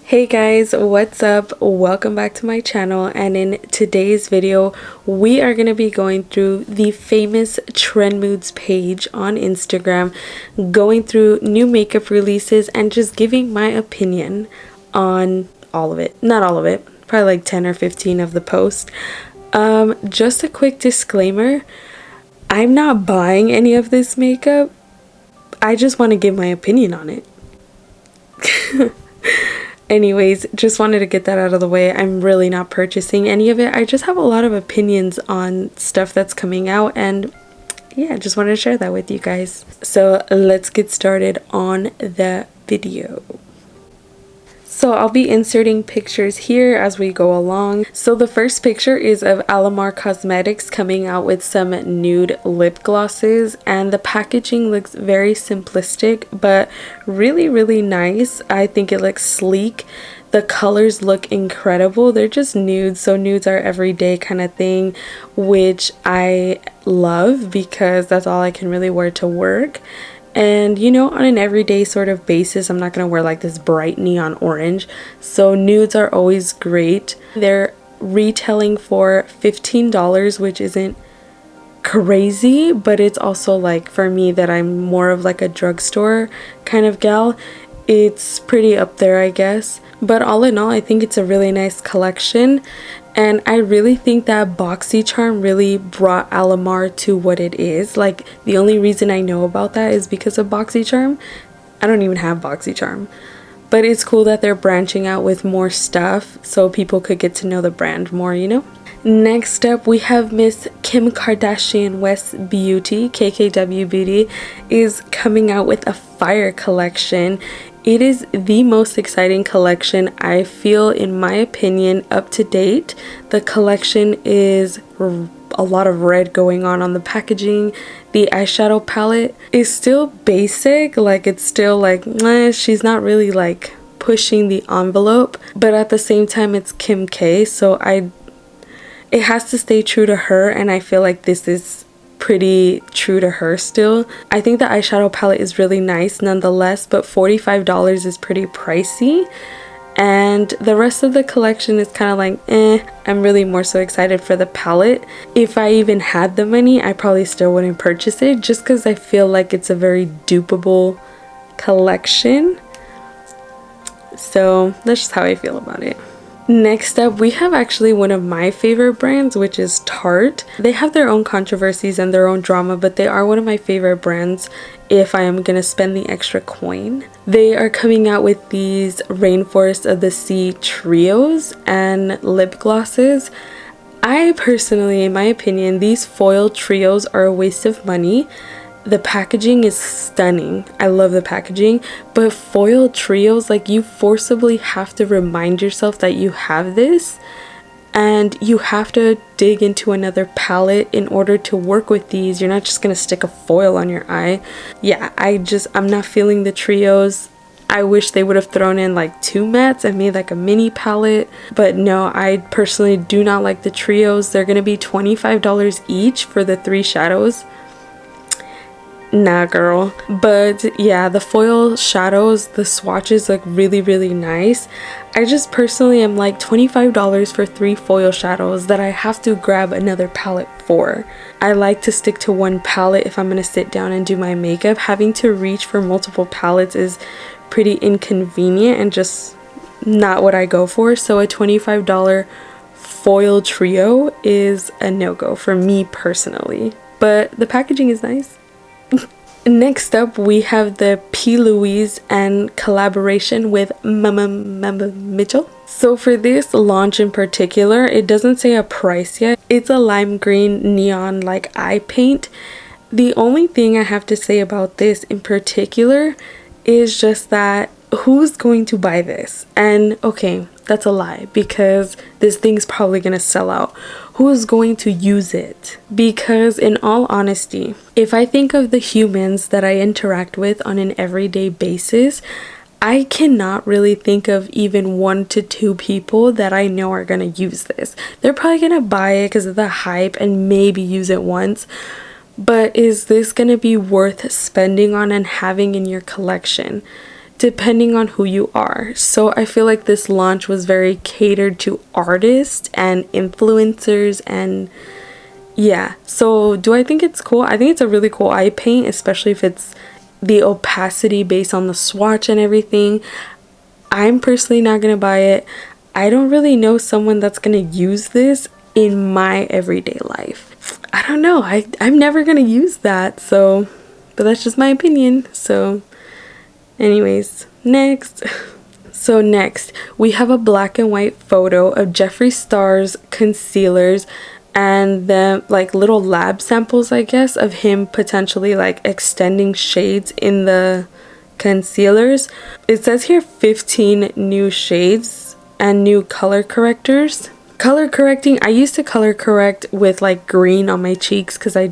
Hey guys, what's up? Welcome back to my channel, and in today's video we are going to be going through the famous Trend Moods page on Instagram, going through new makeup releases and just giving my opinion on all of it. Not all of it, probably like 10 or 15 of the post. Just a quick disclaimer, I'm not buying any of this makeup. I just want to give my opinion on it. Anyways, just wanted to get that out of the way. I'm really not purchasing any of it. I just have a lot of opinions on stuff that's coming out, and yeah, just wanted to share that with you guys. So let's get started on the video. So I'll be inserting pictures here as we go along. So the first picture is of Alamar Cosmetics coming out with some nude lip glosses, and the packaging looks very simplistic but really nice. I think it looks sleek. The colors look incredible. They're just nudes, so nudes are everyday kind of thing, which I love because that's all I can really wear to work. And you know, on an everyday sort of basis, I'm not going to wear like this bright neon orange. So nudes are always great. They're retailing for $15, which isn't crazy, but it's also like, for me that I'm more of like a drugstore kind of gal, it's pretty up there, I guess. But all in all, I think it's a really nice collection. And I really think that BoxyCharm really brought Alamar to what it is. Like, the only reason I know about that is because of BoxyCharm. I don't even have BoxyCharm. But it's cool that they're branching out with more stuff so people could get to know the brand more, you know? Next up, we have Miss Kim Kardashian West Beauty, KKW Beauty, is coming out with a fire collection. It is the most exciting collection, I feel, in my opinion, up to date. The collection is a lot of red going on the packaging. The eyeshadow palette is still basic, like it's still like, she's not really like pushing the envelope, but at the same time it's Kim K, so it has to stay true to her, and I feel like this is pretty true to her still. I think the eyeshadow palette is really nice nonetheless, but $45 is pretty pricey. And the rest of the collection is kind of like, I'm really more so excited for the palette. If I even had the money, I probably still wouldn't purchase it, just because I feel like it's a very dupeable collection. So that's just how I feel about it. Next up, we have actually one of my favorite brands, which is Tarte. They have their own controversies and their own drama, but they are one of my favorite brands if I am gonna spend the extra coin. They are coming out with these Rainforest of the Sea trios and lip glosses. I personally, in my opinion, these foil trios are a waste of money. The packaging is stunning. I love the packaging, but foil trios, like, you forcibly have to remind yourself that you have this, and you have to dig into another palette in order to work with these. You're not just gonna stick a foil on your eye. Yeah, I'm not feeling the trios. I wish they would have thrown in like 2 mattes and made like a mini palette, but no, I personally do not like the trios. They're gonna be $25 each for the 3 shadows. Nah, girl. But yeah, the foil shadows, the swatches look really nice. I just personally am like, $25 for 3 foil shadows that I have to grab another palette for. I like to stick to one palette if I'm gonna sit down and do my makeup. Having to reach for multiple palettes is pretty inconvenient and just not what I go for. So a $25 foil trio is a no-go for me personally. But the packaging is nice. Next up, we have the P. Louise and collaboration with Mama Mitchell. So for this launch in particular, it doesn't say a price yet. It's a lime green neon like eye paint. The only thing I have to say about this in particular is just that who's going to buy this? And okay, that's a lie, because this thing's probably gonna sell out. Who's going to use it? Because in all honesty, if I think of the humans that I interact with on an everyday basis, I cannot really think of even 1 to 2 people that I know are gonna use this. They're probably gonna buy it because of the hype and maybe use it once, but is this gonna be worth spending on and having in your collection? depending on who you are. So I feel like this launch was very catered to artists and influencers, and yeah. So do I think it's cool? I think it's a really cool eye paint, especially if it's the opacity based on the swatch and everything. I'm personally not gonna buy it. I don't really know someone that's gonna use this in my everyday life. I don't know. I'm never gonna use that, so, but that's just my opinion. So anyways, next. So next, we have a black and white photo of Jeffree Star's concealers and the like little lab samples, I guess, of him potentially like extending shades in the concealers. It says here 15 new shades and new color correctors. Color correcting, I used to color correct with like green on my cheeks because I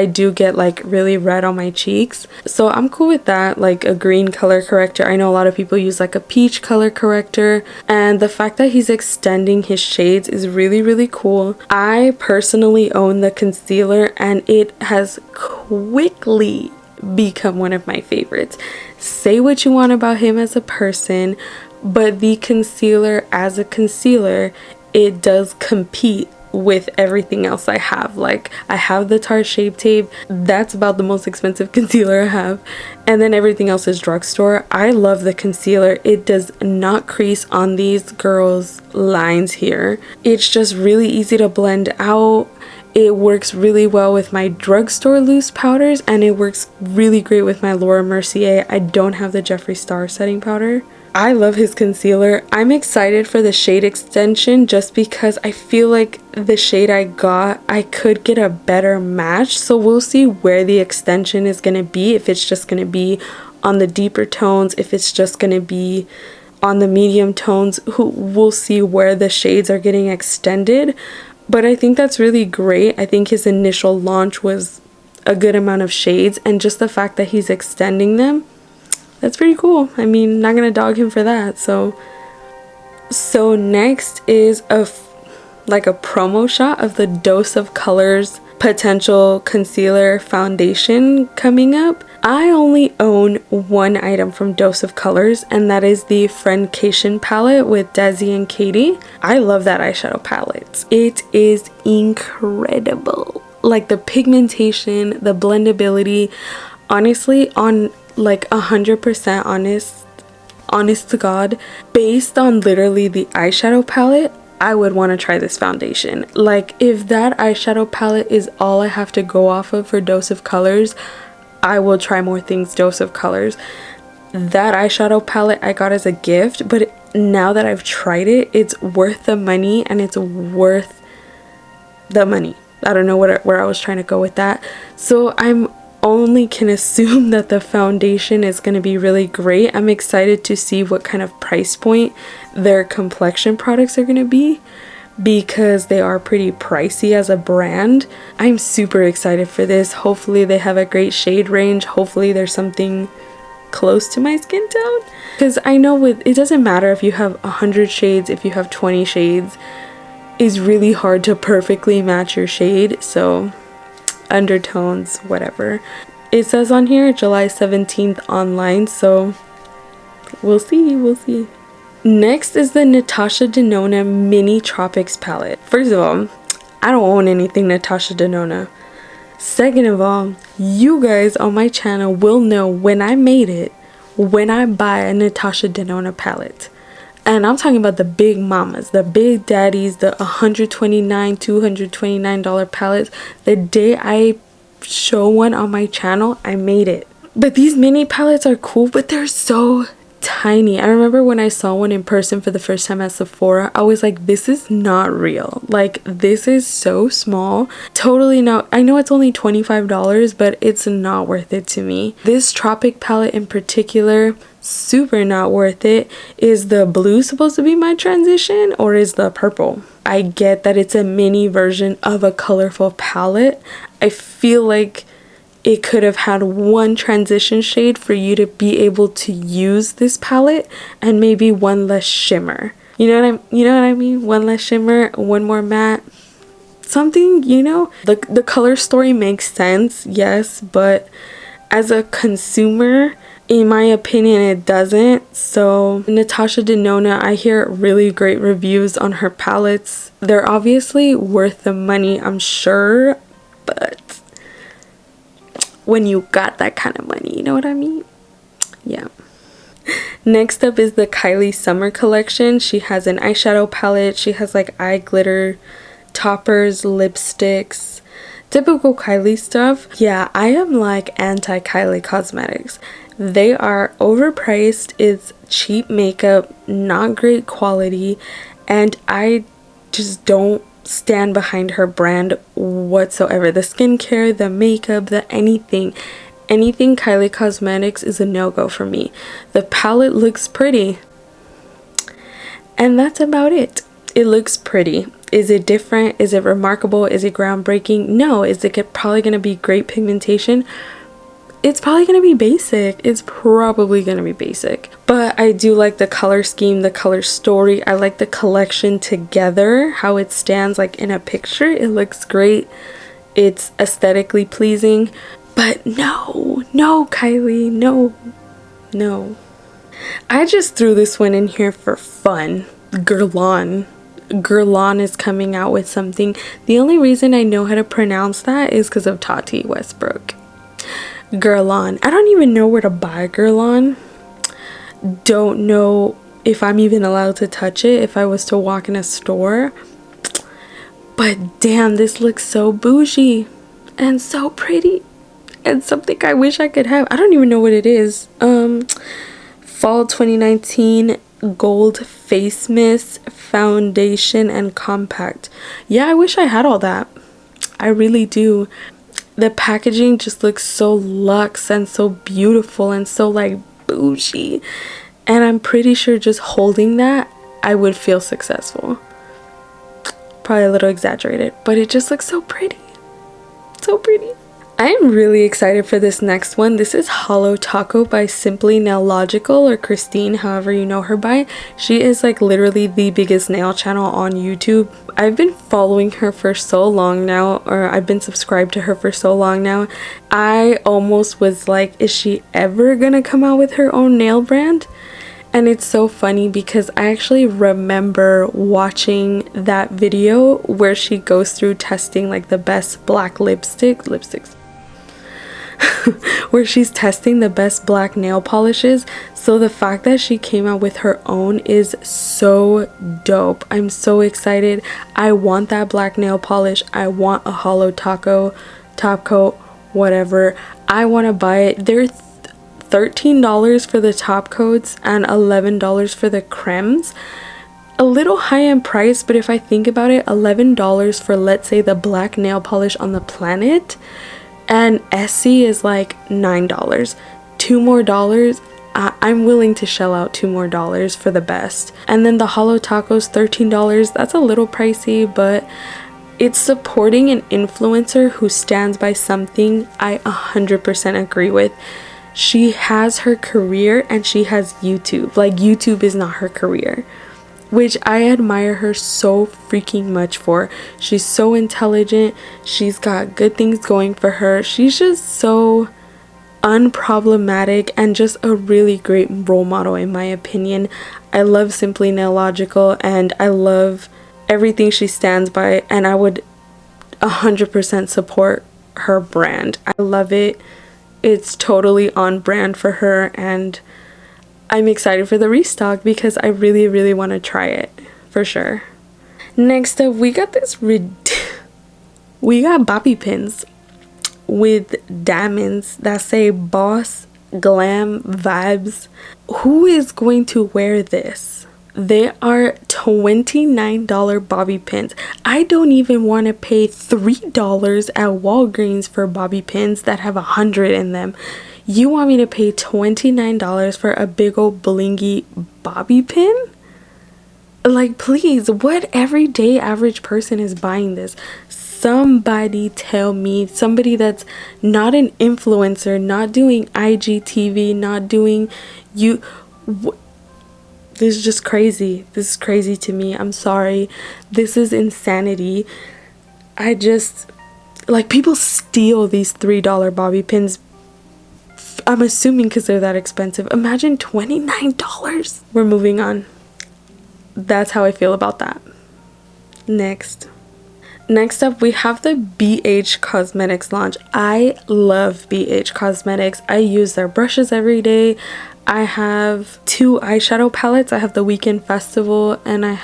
do get like really red on my cheeks, so I'm cool with that, like a green color corrector. I know a lot of people use like a peach color corrector, and the fact that he's extending his shades is really, really cool. I personally own the concealer and it has quickly become one of my favorites. Say what you want about him as a person, but the concealer as a concealer, it does compete with everything else I have. Like, I have the Tarte Shape Tape, that's about the most expensive concealer I have, and then everything else is drugstore. I love the concealer. It does not crease on these girls' lines here. It's just really easy to blend out. It works really well with my drugstore loose powders, and it works really great with my Laura Mercier. I don't have the Jeffree Star setting powder. I love his concealer. I'm excited for the shade extension just because I feel like the shade I got, I could get a better match. So we'll see where the extension is going to be. If it's just going to be on the deeper tones, if it's just going to be on the medium tones, we'll see where the shades are getting extended. But I think that's really great. I think his initial launch was a good amount of shades, and just the fact that he's extending them, that's pretty cool. I mean, not gonna dog him for that. So next is like a promo shot of the Dose of Colors potential concealer foundation coming up. I only own one item from Dose of Colors, and that is the Friendcation palette with Desi and Katie. I love that eyeshadow palette. It is incredible. Like the pigmentation, the blendability, honestly, on like 100% honest to God, based on literally the eyeshadow palette, I would want to try this foundation. Like, if that eyeshadow palette is all I have to go off of for Dose of Colors, I will try more things Dose of Colors. That eyeshadow palette I got as a gift, but now that I've tried it, it's worth the money, and it's worth the money. I don't know where I was trying to go with that. So I'm only can assume that the foundation is going to be really great. I'm excited to see what kind of price point their complexion products are going to be, because they are pretty pricey as a brand. I'm super excited for this. Hopefully they have a great shade range. Hopefully there's something close to my skin tone, because I know it doesn't matter if you have 100 shades, if you have 20 shades, it's really hard to perfectly match your shade. So undertones, whatever. It says on here July 17th online, so we'll see. Next is the Natasha Denona Mini Tropics palette. First of all, I don't own anything Natasha Denona. Second of all, you guys on my channel will know when I made it, when I buy a Natasha Denona palette. And I'm talking about the big mamas, the big daddies, the $129, $229 palettes. The day I show one on my channel, I made it. But these mini palettes are cool, but they're so tiny. I remember when I saw one in person for the first time at Sephora, I was like, this is not real. Like, this is so small. Totally not. I know it's only $25, but it's not worth it to me. This Tropic palette in particular, super not worth it. Is the blue supposed to be my transition, or is the purple? I get that it's a mini version of a colorful palette. I feel like it could have had one transition shade for you to be able to use this palette, and maybe one less shimmer. You know what I mean? One less shimmer, one more matte. Something, you know? The color story makes sense, yes, but as a consumer, In my opinion, it doesn't. So Natasha Denona, I hear really great reviews on her palettes. They're obviously worth the money, I'm sure, but when you got that kind of money, you know what I mean? Yeah. Next up is the Kylie Summer collection. She has an eyeshadow palette. She has like eye glitter, toppers, lipsticks, typical Kylie stuff. Yeah, I am like anti-Kylie cosmetics. They are overpriced, it's cheap makeup, not great quality, and I just don't stand behind her brand whatsoever. The skincare, the makeup, the anything Kylie Cosmetics is a no-go for me. The palette looks pretty, and that's about it. It looks pretty. Is it different? Is it remarkable? Is it groundbreaking? No. Is it probably going to be great pigmentation? It's probably going to be basic. It's probably going to be basic. But I do like the color scheme, the color story. I like the collection together, how it stands like in a picture. It looks great. It's aesthetically pleasing. But no, Kylie, no. I just threw this one in here for fun. Guerlain is coming out with something. The only reason I know how to pronounce that is because of Tati Westbrook. Guerlain. I don't even know where to buy Guerlain. Don't know if I'm even allowed to touch it if I was to walk in a store. But damn, this looks so bougie and so pretty and something I wish I could have. I don't even know what it is. Fall 2019 Gold Face Mist Foundation and Compact. Yeah, I wish I had all that. I really do. The packaging just looks so luxe and so beautiful and so like bougie, and I'm pretty sure just holding that I would feel successful. Probably a little exaggerated, but it just looks so pretty. So pretty. I am really excited for this next one. This is Hollow Taco by Simply Nailogical, or Christine, however you know her by. She is like literally the biggest nail channel on YouTube. I've been following her for so long now, or I've been subscribed to her for so long now. I almost was like, is she ever gonna come out with her own nail brand? And it's so funny because I actually remember watching that video where she goes through testing like the best black lipsticks where she's testing the best black nail polishes. So the fact that she came out with her own is so dope. I'm so excited. I want that black nail polish. I want a Hollow Taco top coat, whatever. I want to buy it. They're $13 for the top coats and $11 for the cremes. A little high in price, but if I think about it, $11 for, let's say, the black nail polish on the planet, and Essie is like $9. $2 more. I'm willing to shell out $2 more for the best. And then the Hollow Tacos, $13. That's a little pricey, but it's supporting an influencer who stands by something I 100% agree with. She has her career and she has YouTube. Like, YouTube is not her career, which I admire her so freaking much for. She's so intelligent. She's got good things going for her. She's just so unproblematic and just a really great role model in my opinion. I love Simply Nailogical and I love everything she stands by, and I would 100% support her brand. I love it. It's totally on brand for her, and I'm excited for the restock because I really, really want to try it for sure. Next up, we got we got bobby pins with diamonds that say Boss Glam Vibes. Who is going to wear this? They are $29 bobby pins. I don't even want to pay $3 at Walgreens for bobby pins that have 100 in them. You want me to pay $29 for a big old blingy bobby pin? Like, please, what everyday average person is buying this? Somebody tell me, somebody that's not an influencer, not doing IGTV, not doing you. This is just crazy. This is crazy to me. I'm sorry. This is insanity. I just, like, people steal these $3 bobby pins I'm assuming because they're that expensive. Imagine $29. We're moving on. That's how I feel about that. Next up, we have the BH Cosmetics launch. I love BH Cosmetics. I use their brushes every day. I have 2 eyeshadow palettes. I have the Weekend Festival and I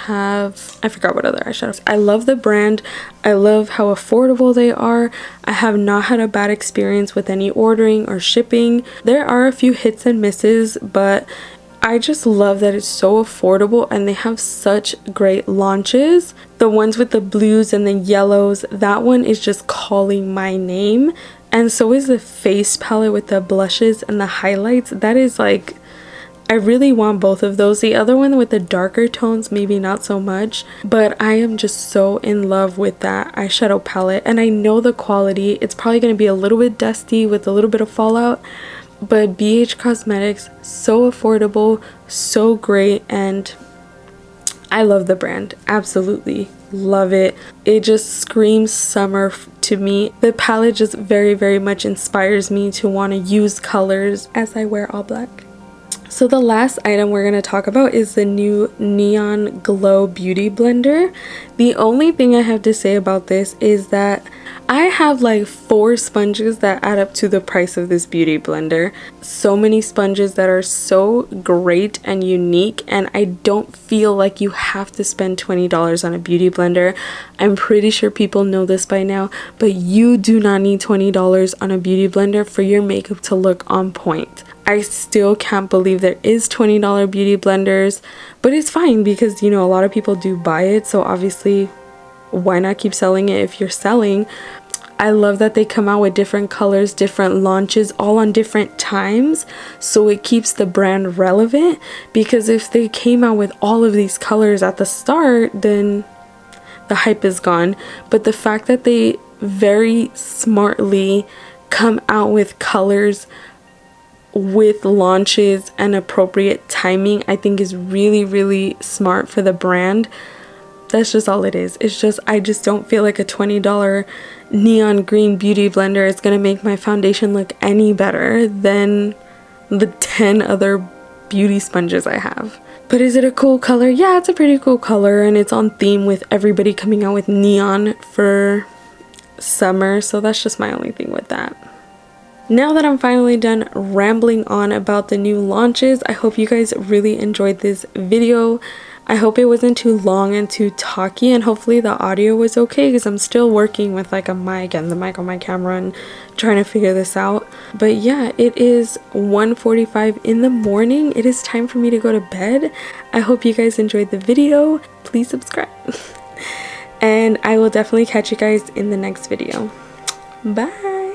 forgot what other eyeshadows. I love the brand. I love how affordable they are. I have not had a bad experience with any ordering or shipping. There are a few hits and misses, but I just love that it's so affordable and they have such great launches. The ones with the blues and the yellows, that one is just calling my name. And so is the face palette with the blushes and the highlights. That is like, I really want both of those. The other one with the darker tones, maybe not so much. But I am just so in love with that eyeshadow palette. And I know the quality. It's probably going to be a little bit dusty with a little bit of fallout. But BH Cosmetics, so affordable, so great, and I love the brand. Absolutely love it. It just screams summer to me. The palette just very, very much inspires me to want to use colors as I wear all black. So the last item we're going to talk about is the new Neon Glow Beauty Blender. The only thing I have to say about this is that I have like 4 sponges that add up to the price of this beauty blender. So many sponges that are so great and unique, and I don't feel like you have to spend $20 on a beauty blender. I'm pretty sure people know this by now, but you do not need $20 on a beauty blender for your makeup to look on point. I still can't believe there is $20 beauty blenders, but it's fine because, you know, a lot of people do buy it, so obviously why not keep selling it if you're selling? I love that they come out with different colors, different launches, all on different times, so it keeps the brand relevant, because if they came out with all of these colors at the start, then the hype is gone. But the fact that they very smartly come out with colors with launches and appropriate timing, I think is really, really smart for the brand. That's just all it is. It's just, I just don't feel like a $20 neon green beauty blender is gonna make my foundation look any better than the 10 other beauty sponges I have. But is it a cool color? Yeah, it's a pretty cool color, and it's on theme with everybody coming out with neon for summer, so that's just my only thing with that. Now that I'm finally done rambling on about the new launches, I hope you guys really enjoyed this video. I hope it wasn't too long and too talky, and hopefully the audio was okay, because I'm still working with like a mic and the mic on my camera and trying to figure this out. But yeah, it is 1:45 in the morning. It is time for me to go to bed. I hope you guys enjoyed the video. Please subscribe. And I will definitely catch you guys in the next video. Bye.